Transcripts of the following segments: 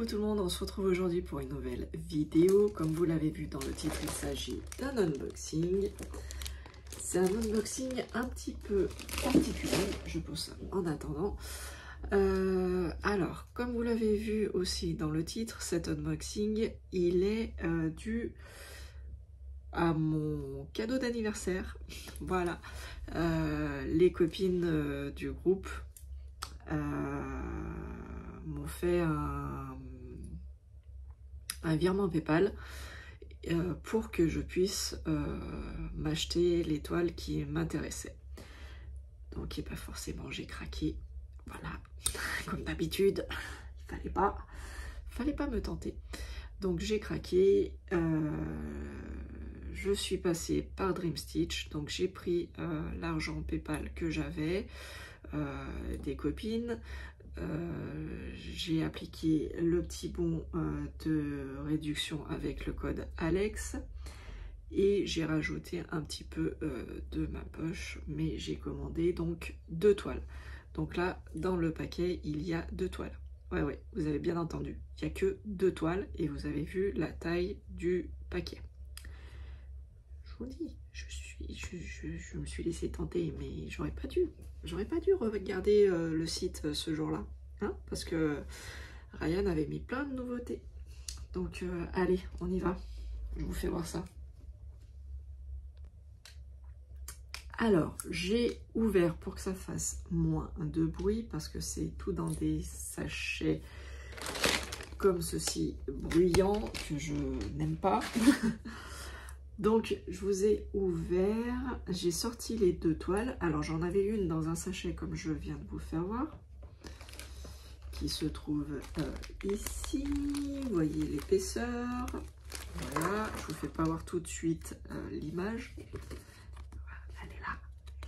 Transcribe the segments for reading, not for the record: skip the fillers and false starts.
Coucou tout le monde, on se retrouve aujourd'hui pour une nouvelle vidéo. Comme vous l'avez vu dans le titre, il s'agit d'un unboxing. C'est un unboxing un petit peu particulier, je pense, en attendant. Alors, comme vous l'avez vu aussi dans le titre, cet unboxing, il est dû à mon cadeau d'anniversaire. Voilà, les copines du groupe m'ont fait un virement PayPal pour que je puisse m'acheter les toiles qui m'intéressaient. Donc, et pas forcément, j'ai craqué. Voilà, comme d'habitude, il fallait pas me tenter. Donc, j'ai craqué. Je suis passée par Dream Stitch. Donc, j'ai pris l'argent PayPal que j'avais des copines. J'ai appliqué le petit bon de réduction avec le code Alex et j'ai rajouté un petit peu de ma poche, mais j'ai commandé donc 2 toiles. Donc là, dans le paquet, il y a 2 toiles. Ouais, vous avez bien entendu. Il n'y a que 2 toiles et vous avez vu la taille du paquet. Je vous dis, je me suis laissé tenter, mais j'aurais pas dû regarder le site ce jour-là, hein, parce que Ryan avait mis plein de nouveautés. Donc allez, on y va. Je vous fais voir ça. Alors, j'ai ouvert pour que ça fasse moins de bruit, parce que c'est tout dans des sachets comme ceci, bruyants, que je n'aime pas. Donc, je vous ai ouvert, j'ai sorti les 2 toiles. Alors, j'en avais une dans un sachet, comme je viens de vous faire voir, qui se trouve ici. Vous voyez l'épaisseur. Voilà, je vous fais pas voir tout de suite l'image. Elle est là,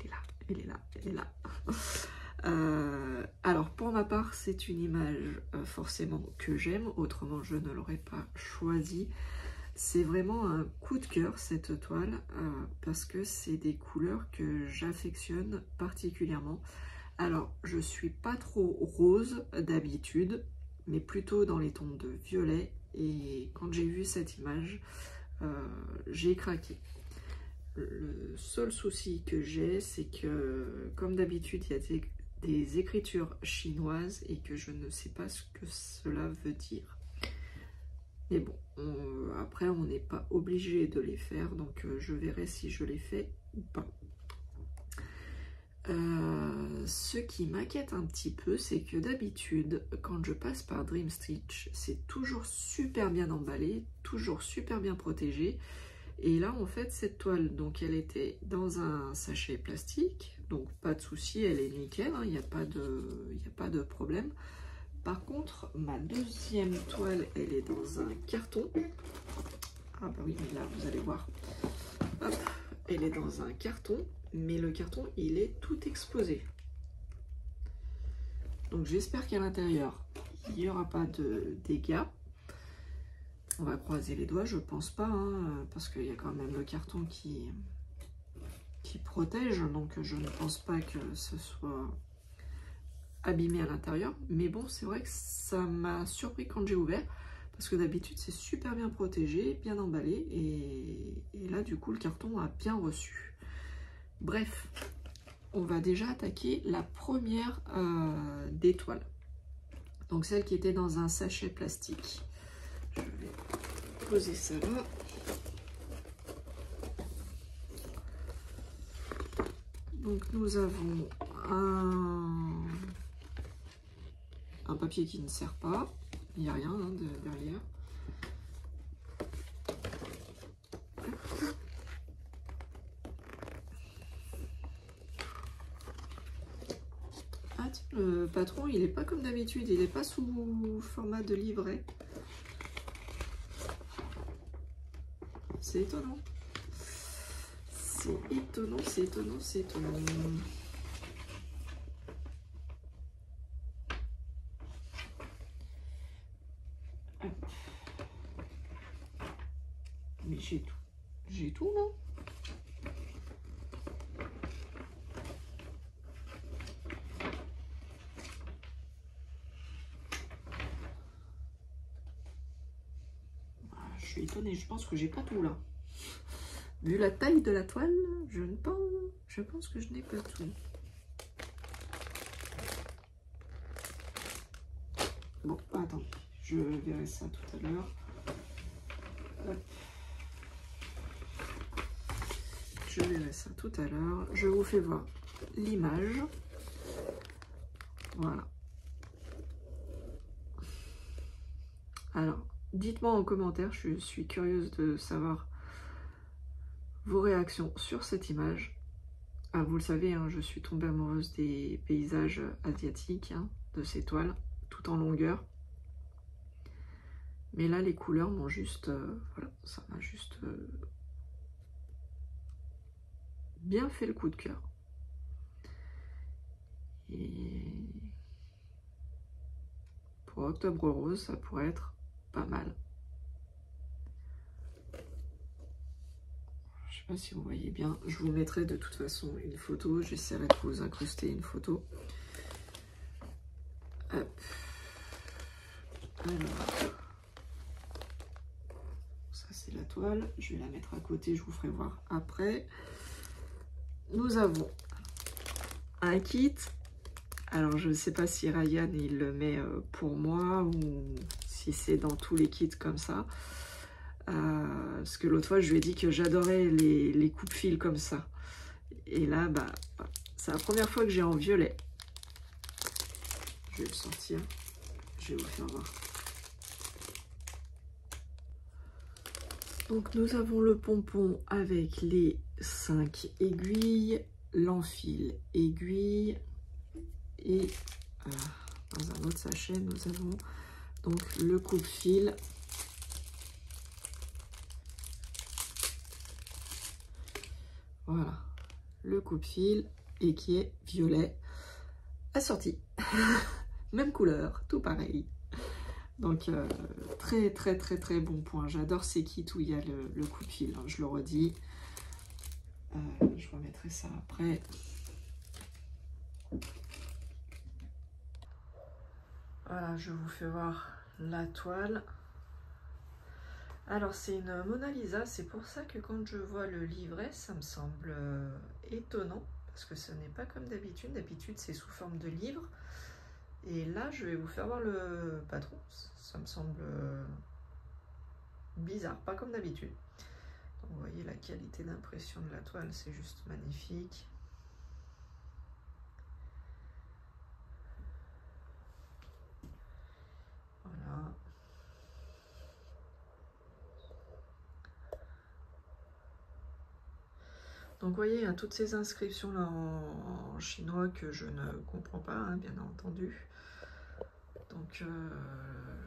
elle est là, elle est là, elle est là. Alors, pour ma part, c'est une image forcément que j'aime, autrement je ne l'aurais pas choisie. C'est vraiment un coup de cœur cette toile parce que c'est des couleurs que j'affectionne particulièrement. Alors, je suis pas trop rose d'habitude, mais plutôt dans les tons de violet. Et quand j'ai vu cette image, j'ai craqué. Le seul souci que j'ai, c'est que, comme d'habitude, il y a des écritures chinoises et que je ne sais pas ce que cela veut dire. Mais bon, après, on n'est pas obligé de les faire, donc je verrai si je les fais ou pas. Ce qui m'inquiète un petit peu, c'est que d'habitude, quand je passe par Dream Stitch, c'est toujours super bien emballé, toujours super bien protégé. Et là, en fait, cette toile, donc elle était dans un sachet plastique, donc pas de souci, elle est nickel, hein, il n'y a pas de problème. Par contre, ma deuxième toile, elle est dans un carton. Ah bah oui, mais là, vous allez voir. Hop, elle est dans un carton, mais le carton, il est tout explosé. Donc j'espère qu'à l'intérieur, il n'y aura pas de dégâts. On va croiser les doigts, je pense pas, hein, parce qu'il y a quand même le carton qui protège, donc je ne pense pas que ce soit abîmé à l'intérieur, mais bon, c'est vrai que ça m'a surpris quand j'ai ouvert, parce que d'habitude c'est super bien protégé, bien emballé, et là du coup le carton a bien reçu. Bref, on va déjà attaquer la première des toiles, donc celle qui était dans un sachet plastique. Je vais poser ça là. Donc nous avons un papier qui ne sert pas, il n'y a rien hein, derrière. Ah, tiens, le patron, il n'est pas comme d'habitude, il n'est pas sous format de livret. C'est étonnant. C'est étonnant, c'est étonnant, c'est étonnant. Mais j'ai tout, non? suis étonnée, je pense que j'ai pas tout là. Vu la taille de la toile, je pense que je n'ai pas tout. Bon, attends, je verrai ça tout à l'heure. Je verrai ça tout à l'heure. Je vous fais voir l'image. Voilà. Alors, dites-moi en commentaire, je suis curieuse de savoir vos réactions sur cette image. Ah, vous le savez, hein, je suis tombée amoureuse des paysages asiatiques, hein, de ces toiles, tout en longueur. Mais là, les couleurs m'ont juste... voilà, ça m'a juste bien fait le coup de cœur. Et pour Octobre Rose, ça pourrait être pas mal. Je sais pas si vous voyez bien. Je vous mettrai de toute façon une photo. J'essaierai de vous incruster une photo. Hop. Alors, ça c'est la toile. Je vais la mettre à côté. Je vous ferai voir après. Nous avons un kit. Alors, je ne sais pas si Ryan, il le met pour moi ou si c'est dans tous les kits comme ça. Parce que l'autre fois, je lui ai dit que j'adorais les coupe-fils comme ça. Et là, bah, c'est la première fois que j'ai en violet. Je vais le sortir. Je vais vous faire voir. Donc, nous avons le pompon avec les 5 aiguilles, l'enfil aiguille. Et dans un autre sachet, nous avons donc le coupe-fil. Voilà, le coupe-fil et qui est violet assorti. Même couleur, tout pareil. Donc très très très très bon point. J'adore ces kits où il y a le coupe-fil, hein, je le redis. Je remettrai ça après. Voilà, je vous fais voir la toile. Alors, c'est une Mona Lisa. C'est pour ça que quand je vois le livret, ça me semble étonnant. Parce que ce n'est pas comme d'habitude. D'habitude, c'est sous forme de livre. Et là, je vais vous faire voir le patron. Ça me semble bizarre, pas comme d'habitude. Vous voyez la qualité d'impression de la toile, c'est juste magnifique. Voilà. Donc vous voyez, il y a toutes ces inscriptions là en chinois que je ne comprends pas, hein, bien entendu. Donc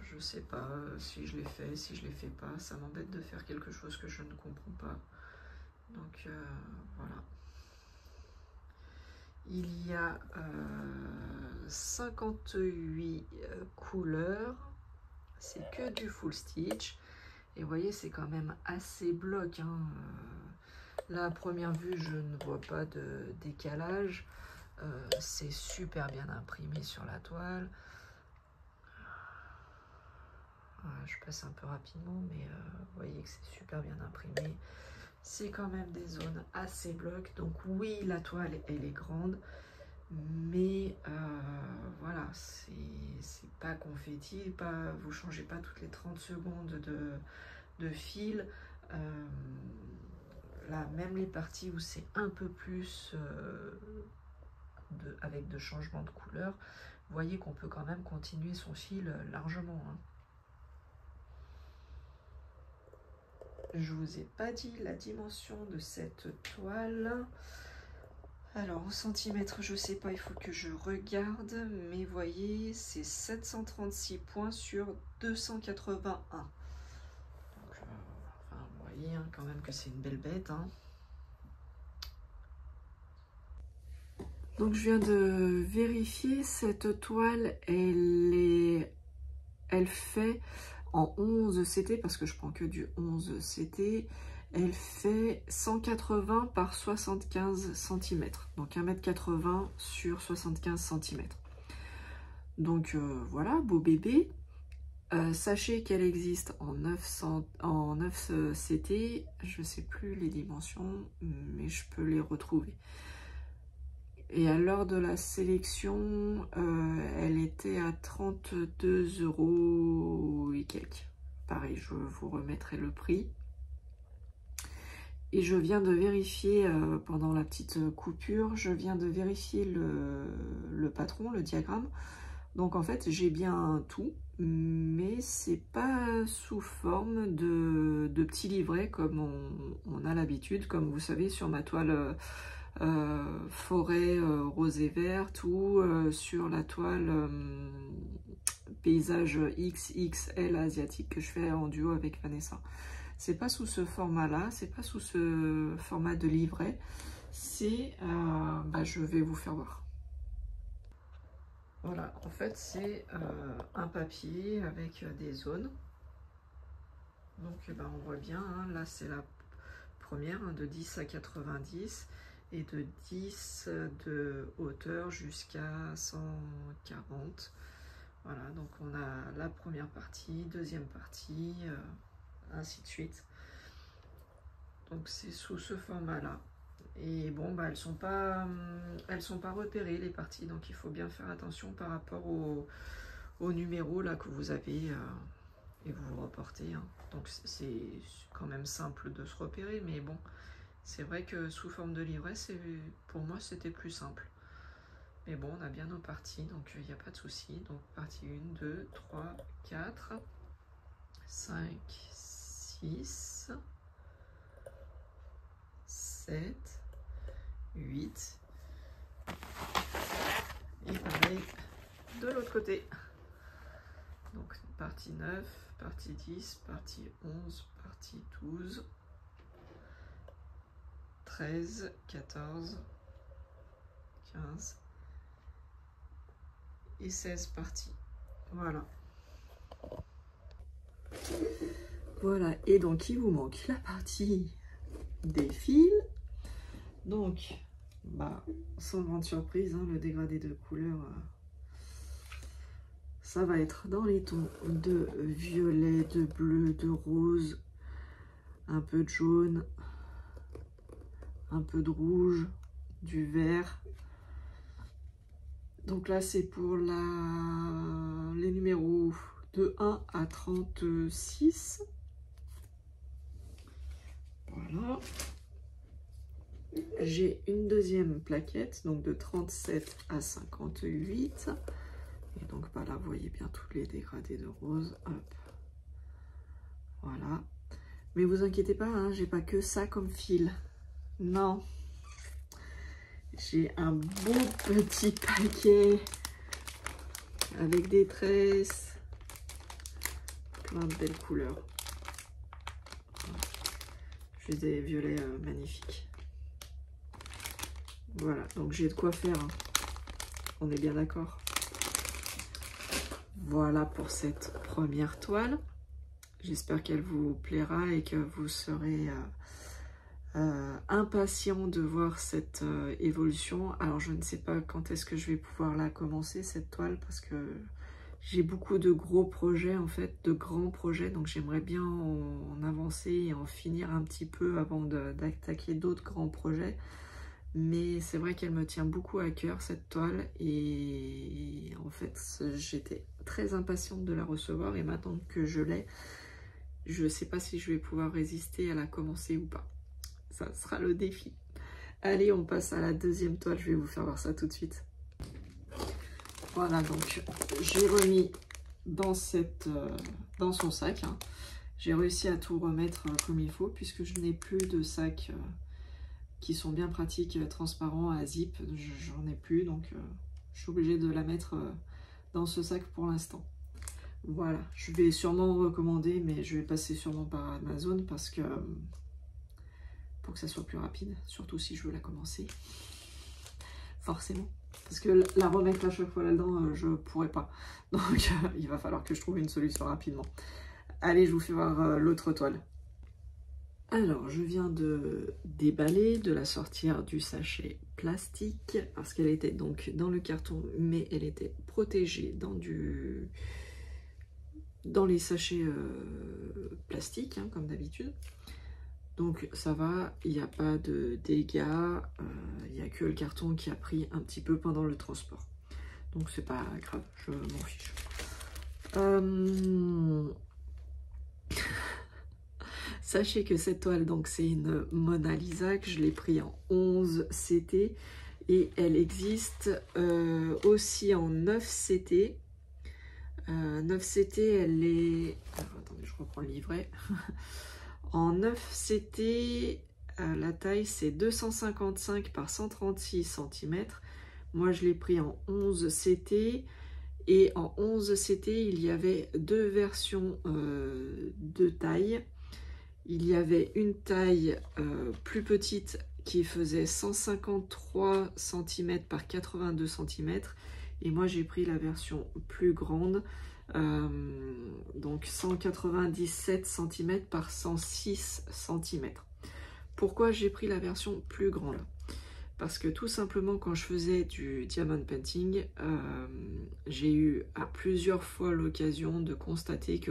je sais pas si je les fais, si je les fais pas. Ça m'embête de faire quelque chose que je ne comprends pas. Donc voilà. Il y a 58 couleurs. C'est que du full stitch. Et vous voyez, c'est quand même assez bloc, hein. Là, à première vue, je ne vois pas de décalage. C'est super bien imprimé sur la toile. Je passe un peu rapidement, mais vous voyez que c'est super bien imprimé. C'est quand même des zones assez blocs. Donc oui, la toile, elle est grande. Mais voilà, c'est pas confetti. Pas, vous changez pas toutes les 30 secondes de fil. Là, même les parties où c'est un peu plus avec de changements de couleur, vous voyez qu'on peut quand même continuer son fil largement, hein. Je vous ai pas dit la dimension de cette toile. Alors au centimètre, je sais pas, il faut que je regarde, mais vous voyez, c'est 736 points sur 281. Donc, enfin, vous voyez hein, quand même que c'est une belle bête, hein. Donc je viens de vérifier, cette toile, elle fait en 11 CT, parce que je prends que du 11 CT, elle fait 180 par 75 cm, donc 1,80 m sur 75 cm. Donc voilà, beau bébé. Sachez qu'elle existe en 9 CT, je sais plus les dimensions, mais je peux les retrouver. Et à l'heure de la sélection, elle était à 32 € et quelques. Pareil, je vous remettrai le prix. Et je viens de vérifier, pendant la petite coupure, je viens de vérifier le patron, le diagramme. Donc en fait, j'ai bien tout, mais c'est pas sous forme de petits livrets comme on a l'habitude, comme vous savez sur ma toile forêt rose et verte ou sur la toile paysage XXL asiatique que je fais en duo avec Vanessa. C'est pas sous ce format-là, c'est pas sous ce format de livret, c'est, je vais vous faire voir. Voilà, en fait c'est un papier avec des zones. Donc on voit bien, hein, là c'est la première, hein, de 10 à 90 et de 10 de hauteur jusqu'à 140. Voilà, donc on a la première partie, deuxième partie, ainsi de suite. Donc c'est sous ce format-là. Et bon, elles sont pas repérées les parties, donc il faut bien faire attention par rapport au numéro là que vous avez et vous reportez. Hein. Donc c'est quand même simple de se repérer, mais bon, c'est vrai que sous forme de livret, pour moi c'était plus simple. Mais bon, on a bien nos parties, donc il n'y a pas de souci. Donc partie 1, 2, 3, 4, 5, 6, 7, 8. Et pareil de l'autre côté. Donc partie 9, partie 10, partie 11, partie 12, 13, 14, 15 et 16 parties. Voilà. Voilà, et donc il vous manque la partie des fils. Donc, sans grande surprise, hein, le dégradé de couleur, ça va être dans les tons de violet, de bleu, de rose, un peu de jaune, un peu de rouge, du vert. Donc là, c'est pour les numéros de 1 à 36. Voilà. J'ai une deuxième plaquette, donc de 37 à 58. Et donc là, vous voyez bien tous les dégradés de rose. Hop. Voilà. Mais vous inquiétez pas, hein, j'ai pas que ça comme fil. Non. J'ai un beau petit paquet avec des tresses, plein de belles couleurs. J'ai des violets magnifiques. Voilà, donc j'ai de quoi faire. Hein. On est bien d'accord. Voilà pour cette première toile. J'espère qu'elle vous plaira et que vous serez impatient de voir cette évolution. Alors je ne sais pas quand est-ce que je vais pouvoir la commencer cette toile parce que j'ai beaucoup de gros projets en fait, de grands projets, donc j'aimerais bien en avancer et en finir un petit peu avant d'attaquer d'autres grands projets. Mais c'est vrai qu'elle me tient beaucoup à cœur cette toile et en fait j'étais très impatiente de la recevoir et maintenant que je l'ai, je ne sais pas si je vais pouvoir résister à la commencer ou pas. Ça sera le défi. Allez, on passe à la deuxième toile. Je vais vous faire voir ça tout de suite. Voilà, donc j'ai remis dans son sac. Hein. J'ai réussi à tout remettre comme il faut puisque je n'ai plus de sacs qui sont bien pratiques, transparents, à zip. J'en ai plus, donc je suis obligée de la mettre dans ce sac pour l'instant. Voilà, je vais sûrement recommander, mais je vais passer sûrement par Amazon parce que pour que ça soit plus rapide, surtout si je veux la commencer, forcément. Parce que la remettre à chaque fois là-dedans, je pourrais pas. Donc il va falloir que je trouve une solution rapidement. Allez, je vous fais voir l'autre toile. Alors, je viens de déballer, de la sortir du sachet plastique, parce qu'elle était donc dans le carton, mais elle était protégée dans dans les sachets plastiques, hein, comme d'habitude. Donc ça va, il n'y a pas de dégâts, il n'y a que le carton qui a pris un petit peu pendant le transport. Donc c'est pas grave, je m'en fiche. Sachez que cette toile, donc c'est une Mona Lisa, que je l'ai pris en 11 CT et elle existe aussi en 9 CT. 9 CT, elle est... Alors, attendez, je reprends le livret. En 9 CT, la taille c'est 255 par 136 cm. Moi je l'ai pris en 11 CT. Et en 11 CT, il y avait deux versions de taille. Il y avait une taille plus petite qui faisait 153 cm par 82 cm. Et moi, j'ai pris la version plus grande, donc 197 cm par 106 cm. Pourquoi j'ai pris la version plus grande? Parce que tout simplement, quand je faisais du diamond painting, j'ai eu à plusieurs fois l'occasion de constater que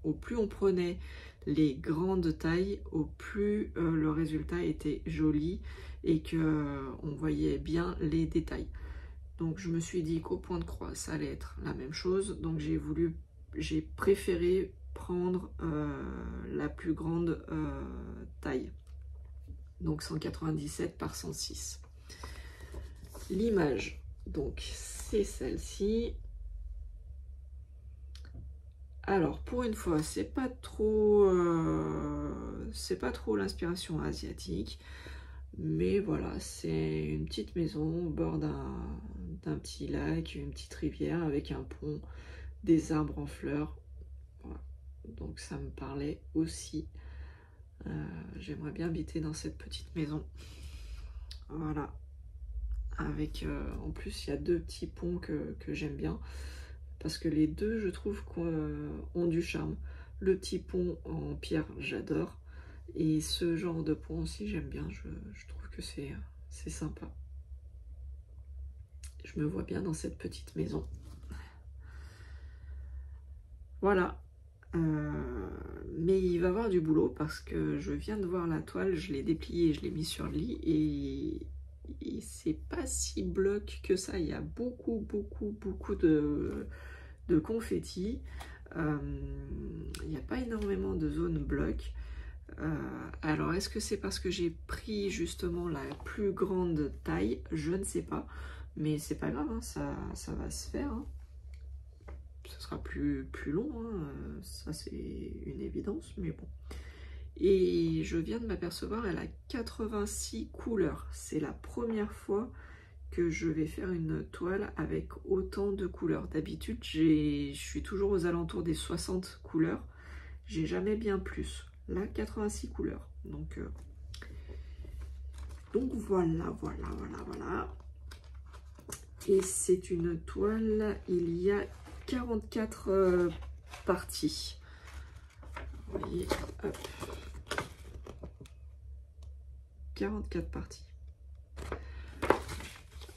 au plus on prenait les grandes tailles, au plus le résultat était joli et que on voyait bien les détails. Donc je me suis dit qu'au point de croix, ça allait être la même chose. Donc j'ai préféré prendre la plus grande taille. Donc 197 par 106. L'image, donc c'est celle-ci. Alors pour une fois, c'est pas trop l'inspiration asiatique, mais voilà, c'est une petite maison au bord d'un petit lac, une petite rivière avec un pont, des arbres en fleurs. Voilà. Donc ça me parlait aussi. J'aimerais bien habiter dans cette petite maison. Voilà. Avec en plus il y a deux petits ponts que j'aime bien. Parce que les deux, je trouve, ont du charme. Le petit pont en pierre, j'adore. Et ce genre de pont aussi, j'aime bien. Je trouve que c'est sympa. Je me vois bien dans cette petite maison. Voilà. Mais il va y avoir du boulot parce que je viens de voir la toile, je l'ai dépliée, je l'ai mis sur le lit et c'est pas si bloc que ça. Il y a beaucoup de confetti. Il n'y a pas énormément de zones bloc. Alors est-ce que c'est parce que j'ai pris justement la plus grande taille? Je ne sais pas, mais c'est pas grave, hein, ça va se faire, hein. Ce sera plus long, hein, ça c'est une évidence, mais bon. Et je viens de m'apercevoir, elle a 86 couleurs. C'est la première fois que je vais faire une toile avec autant de couleurs. D'habitude, je suis toujours aux alentours des 60 couleurs. J'ai jamais bien plus. Là, 86 couleurs. Donc voilà. Et c'est une toile, il y a 44 parties. Vous voyez, hop. 44 parties.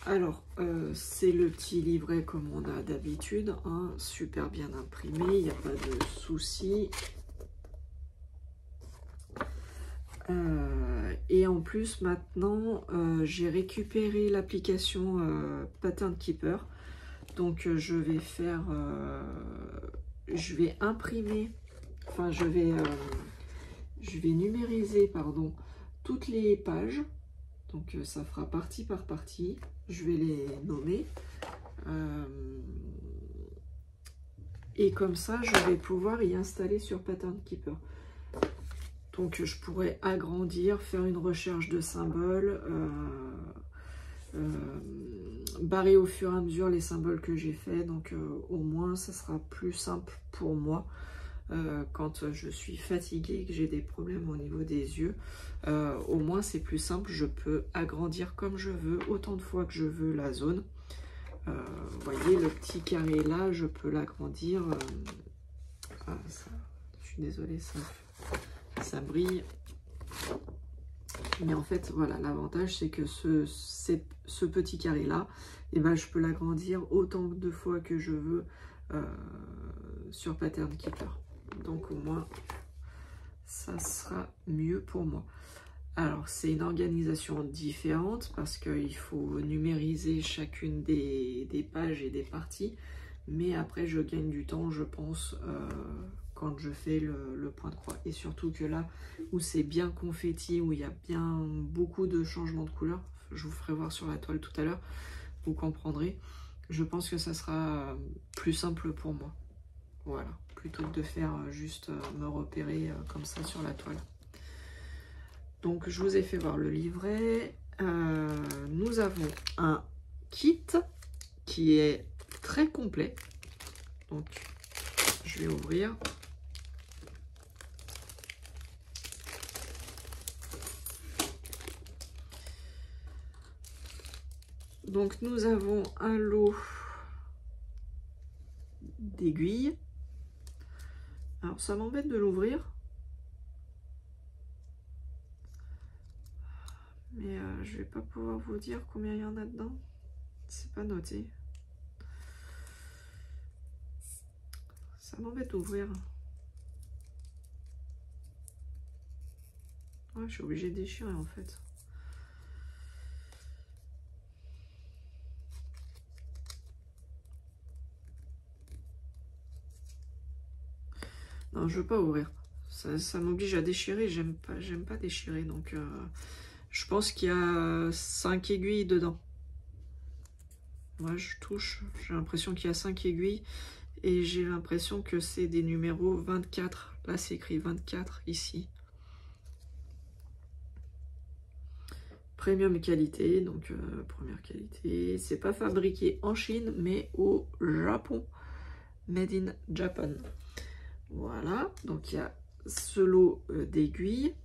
Alors, c'est le petit livret comme on a d'habitude, hein, super bien imprimé, il n'y a pas de souci. Et en plus, maintenant, j'ai récupéré l'application Pattern Keeper. Donc, je vais faire... je vais imprimer... Enfin, je vais numériser, pardon, toutes les pages. Donc, ça fera partie par partie. Je vais les nommer. Et comme ça, je vais pouvoir y installer sur Pattern Keeper. Donc, je pourrais agrandir, faire une recherche de symboles, barrer au fur et à mesure les symboles que j'ai fait. Donc, au moins, ça sera plus simple pour moi quand je suis fatiguée, que j'ai des problèmes au niveau des yeux. Au moins, c'est plus simple. Je peux agrandir comme je veux, autant de fois que je veux la zone. Vous voyez, le petit carré là, je peux l'agrandir. Je suis désolée, ça brille. Mais en fait, voilà, l'avantage, c'est que ce petit carré là, et ben, je peux l'agrandir autant de fois que je veux. sur Pattern Keeper. Donc au moins, ça sera mieux pour moi. Alors, c'est une organisation différente parce qu'il faut numériser chacune des pages et des parties. Mais après, je gagne du temps, je pense, quand je fais le point de croix. Et surtout que là, où c'est bien confetti, où il y a bien beaucoup de changements de couleur, je vous ferai voir sur la toile tout à l'heure, vous comprendrez. Je pense que ça sera plus simple pour moi. Voilà, plutôt que de faire juste me repérer comme ça sur la toile. Donc, je vous ai fait voir le livret. Nous avons un kit qui est très complet. Donc, je vais ouvrir. Donc, nous avons un lot d'aiguilles. Alors, ça m'embête de l'ouvrir. Mais je vais pas pouvoir vous dire combien il y en a dedans. C'est pas noté. Ça m'embête d'ouvrir. Ouais, je suis obligée de déchirer en fait. Non, je veux pas ouvrir. Ça m'oblige à déchirer. J'aime pas déchirer. Donc, je pense qu'il y a 5 aiguilles dedans. Moi, je touche. J'ai l'impression qu'il y a 5 aiguilles. Et j'ai l'impression que c'est des numéros 24. Là, c'est écrit 24 ici. Premium qualité, donc première qualité. C'est pas fabriqué en Chine, mais au Japon. Made in Japan. Voilà, donc il y a ce lot d'aiguilles.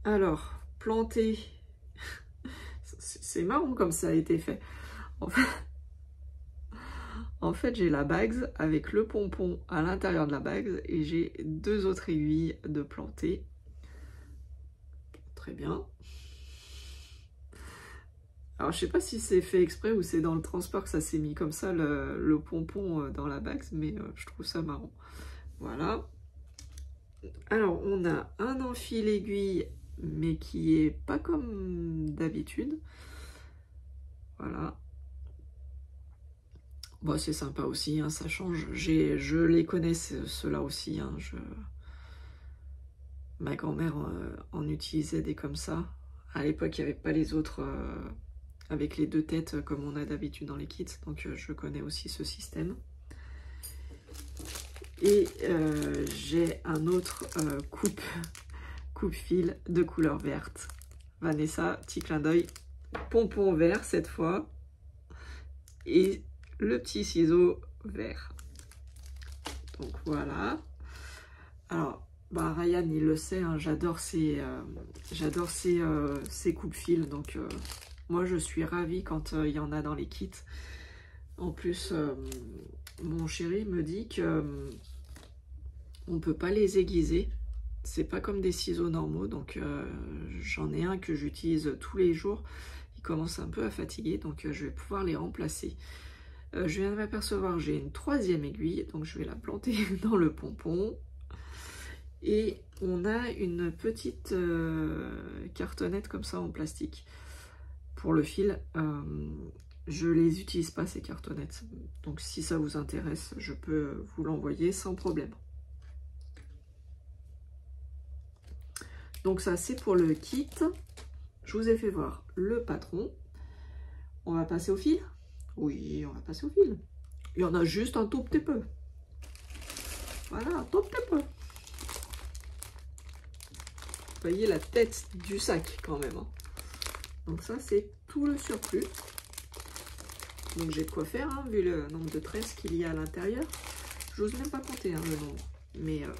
Alors, planter. C'est marrant comme ça a été fait. En fait, j'ai la bague avec le pompon à l'intérieur de la bague et j'ai 2 autres aiguilles de planter. Très bien. Alors, je sais pas si c'est fait exprès ou c'est dans le transport que ça s'est mis comme ça, le pompon dans la bague, mais je trouve ça marrant. Voilà. Alors, on a un enfil aiguille, mais qui est pas comme d'habitude. Voilà. Bon, c'est sympa aussi, hein, ça change. Je les connais, ceux-là aussi. Hein, ma grand-mère en utilisait des comme ça. À l'époque, il n'y avait pas les autres avec les 2 têtes comme on a d'habitude dans les kits. Donc, je connais aussi ce système. Et j'ai un autre coupe-fil de couleur verte. Vanessa, petit clin d'œil. Pompon vert cette fois. Et le petit ciseau vert. Donc voilà. Alors, bah, Ryan, il le sait, hein, j'adore ces coupe-fils. Donc, moi, je suis ravie quand il y en a dans les kits. En plus, mon chéri me dit que on peut pas les aiguiser. C'est pas comme des ciseaux normaux. Donc, j'en ai un que j'utilise tous les jours. Il commence un peu à fatiguer. Donc, je vais pouvoir les remplacer. Je viens de m'apercevoir, j'ai une 3e aiguille. Donc, je vais la planter dans le pompon. Et on a une petite cartonnette comme ça en plastique pour le fil. Je les utilise pas ces cartonnettes. Donc si ça vous intéresse, je peux vous l'envoyer sans problème. Donc ça c'est pour le kit. Je vous ai fait voir le patron. On va passer au fil? Oui, on va passer au fil. Il y en a juste un tout petit peu. Voilà, un tout petit peu. Vous voyez la tête du sac quand même. Hein. Donc ça, c'est tout le surplus. Donc j'ai de quoi faire, hein, vu le nombre de tresses qu'il y a à l'intérieur. J'ose même pas compter hein, le nombre. Mais vous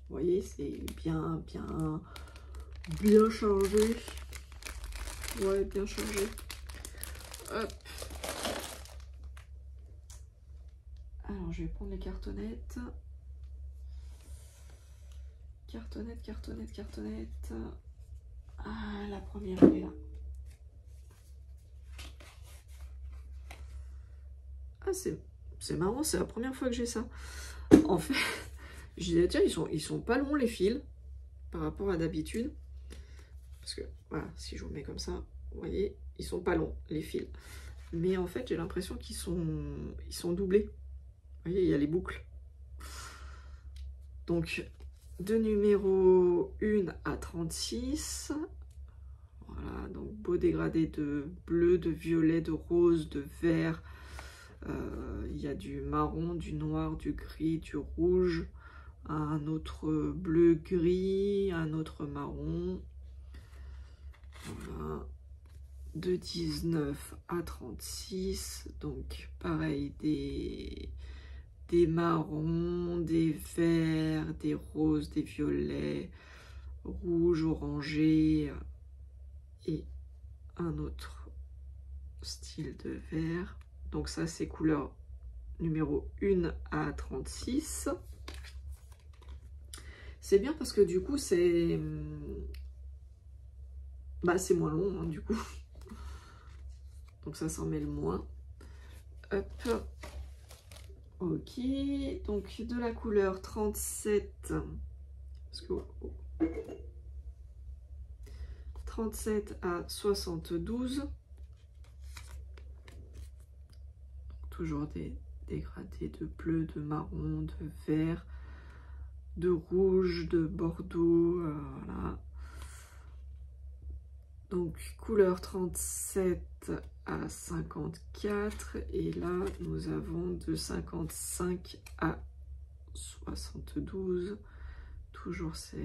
voyez, c'est bien chargé. Ouais, bien chargé. Hop. Alors, je vais prendre les cartonnettes. Cartonnette. Ah, la première, elle est là. Ah, c'est marrant, c'est la première fois que j'ai ça. En fait, je disais, tiens, ils sont pas longs les fils par rapport à d'habitude. Parce que, voilà, si je vous mets comme ça, vous voyez, ils sont pas longs les fils. Mais en fait, j'ai l'impression qu'ils sont doublés. Vous voyez, il y a les boucles. Donc, de numéro 1 à 36. Voilà, donc beau dégradé de bleu, de violet, de rose, de vert. Il y a du marron, du noir, du gris, du rouge. Un autre bleu gris, un autre marron. Voilà. De 19 à 36. Donc, pareil, des marrons, des verts, des roses, des violets, rouge, orangé et un autre style de vert. Donc ça c'est couleur numéro 1 à 36. C'est bien parce que du coup c'est moins long hein, du coup. Donc ça s'en mêle moins. Hop. Ok, donc de la couleur 37, parce que, 37 à 72, toujours des dégradés de bleu, de marron, de vert, de rouge, de bordeaux, voilà. Donc couleur 37 à 54 et là nous avons de 55 à 72 toujours ce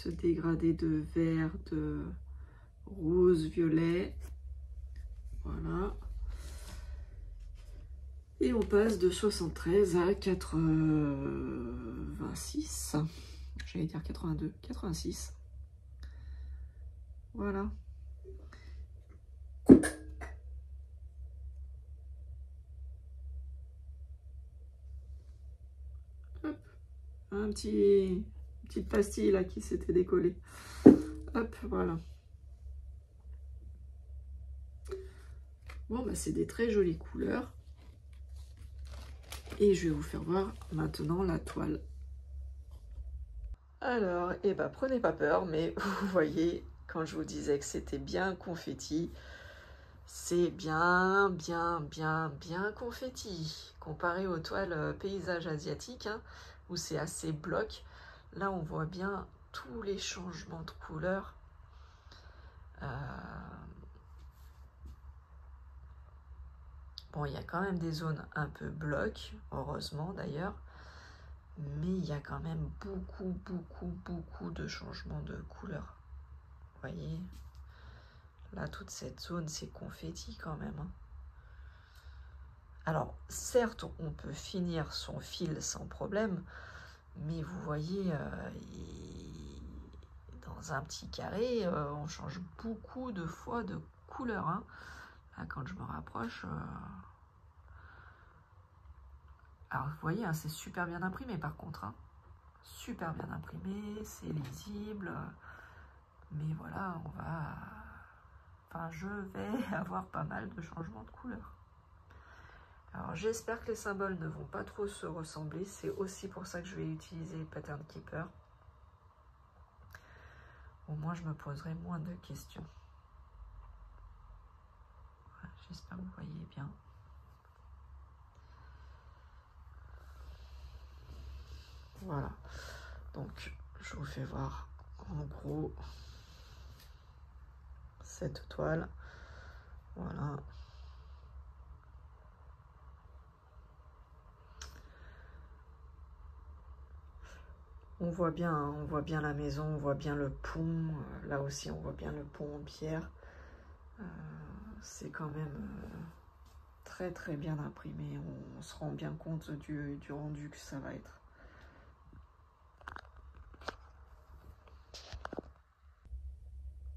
dégradé de vert, de rose, violet, voilà, et on passe de 73 à 86, j'allais dire 82, 86, voilà. Hop, petite pastille là qui s'était décollée. Hop, voilà. Bon, bah c'est des très jolies couleurs. Et je vais vous faire voir maintenant la toile. Alors, eh ben, prenez pas peur, mais vous voyez, quand je vous disais que c'était bien confetti, c'est bien confetti. Comparé aux toiles paysage asiatique, hein, où c'est assez bloc, là on voit bien tous les changements de couleurs. Bon, il y a quand même des zones un peu bloc, heureusement d'ailleurs, mais il y a quand même beaucoup de changements de couleurs. Vous voyez, là, toute cette zone, c'est confetti quand même. Hein. Alors, certes, on peut finir son fil sans problème, mais vous voyez, dans un petit carré, on change beaucoup de fois de couleur. Hein. Là, quand je me rapproche... Alors, vous voyez, hein, c'est super bien imprimé par contre. Hein. Super bien imprimé, c'est lisible. Mais voilà, on va... Enfin, je vais avoir pas mal de changements de couleur. Alors, j'espère que les symboles ne vont pas trop se ressembler. C'est aussi pour ça que je vais utiliser Pattern Keeper. Au moins, je me poserai moins de questions. Voilà, j'espère que vous voyez bien. Voilà, donc je vous fais voir en gros cette toile. Voilà. On voit bien la maison, on voit bien le pont. Là aussi, on voit bien le pont en pierre. C'est quand même très bien imprimé. On se rend bien compte du rendu que ça va être.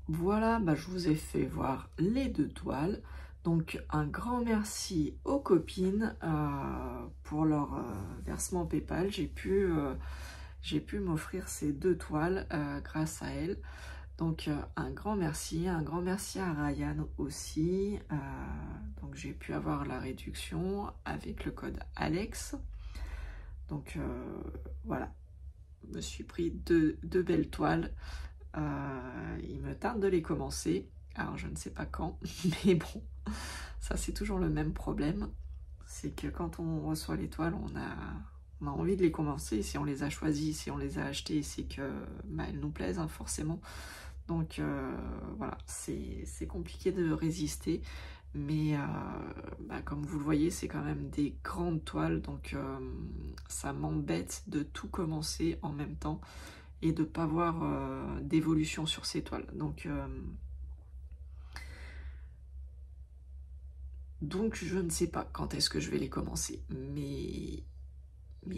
Voilà, bah, je vous ai fait voir les deux toiles. Donc un grand merci aux copines pour leur versement PayPal. J'ai pu m'offrir ces deux toiles grâce à elles. Donc un grand merci à Ryan aussi. Donc j'ai pu avoir la réduction avec le code Alex. Donc voilà, je me suis pris deux belles toiles. Il me tarde de les commencer. Alors je ne sais pas quand, mais bon, ça c'est toujours le même problème. C'est que quand on reçoit les toiles, on a envie de les commencer. Si on les a choisies, si on les a achetées, c'est que elles nous plaisent hein, forcément. Donc voilà, c'est compliqué de résister. Mais comme vous le voyez, c'est quand même des grandes toiles. Donc ça m'embête de tout commencer en même temps et de ne pas voir d'évolution sur ces toiles. Donc je ne sais pas quand est-ce que je vais les commencer, mais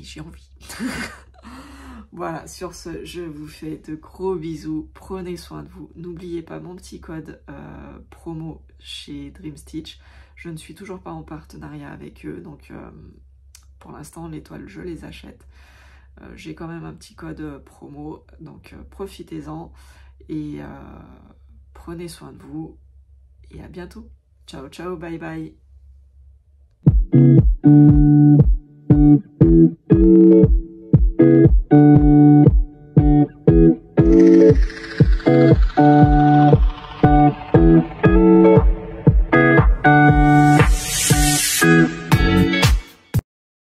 j'ai envie. Voilà, sur ce, je vous fais de gros bisous, prenez soin de vous. N'oubliez pas mon petit code promo chez Dream Stitch. Je ne suis toujours pas en partenariat avec eux, donc pour l'instant les toiles je les achète. J'ai quand même un petit code promo, donc profitez-en et prenez soin de vous et à bientôt. Ciao ciao, bye bye.